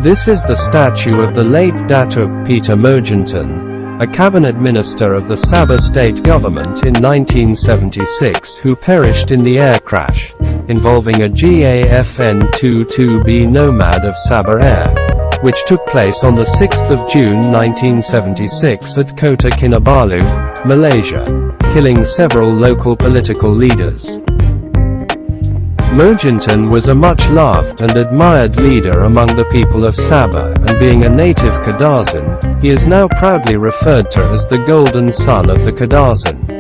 This is the statue of the late Datuk Peter Mojuntin, a cabinet minister of the Sabah State Government in 1976 who perished in the air crash, involving a GAFN-22B Nomad of Sabah Air, which took place on the 6th of June 1976 at Kota Kinabalu, Malaysia, killing several local political leaders. Mojuntin was a much-loved and admired leader among the people of Sabah, and being a native Kadazan, he is now proudly referred to as the Golden Son of the Kadazan.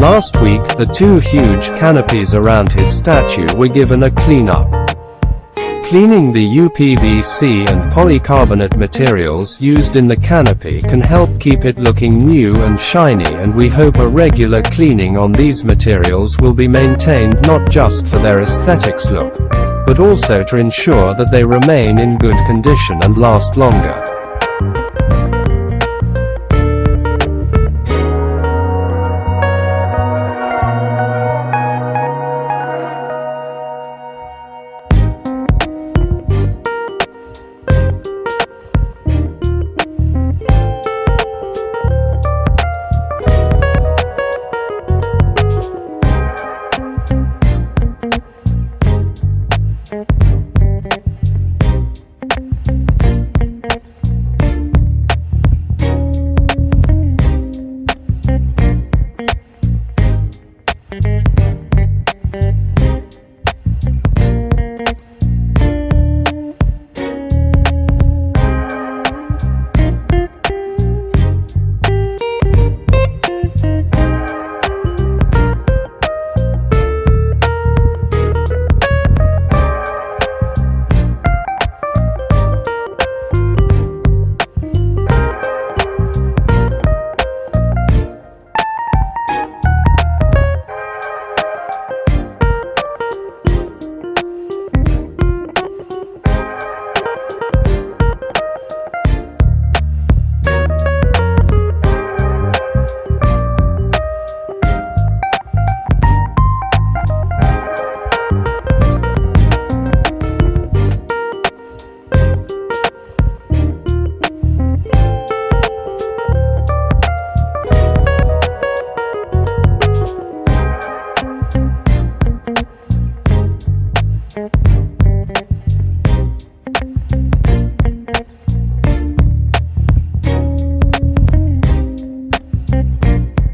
Last week, the two huge canopies around his statue were given a clean-up. Cleaning the uPVC and polycarbonate materials used in the canopy can help keep it looking new and shiny, and we hope a regular cleaning on these materials will be maintained not just for their aesthetics look, but also to ensure that they remain in good condition and last longer.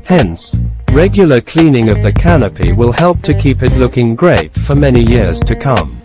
Hence, regular cleaning of the canopy will help to keep it looking great for many years to come.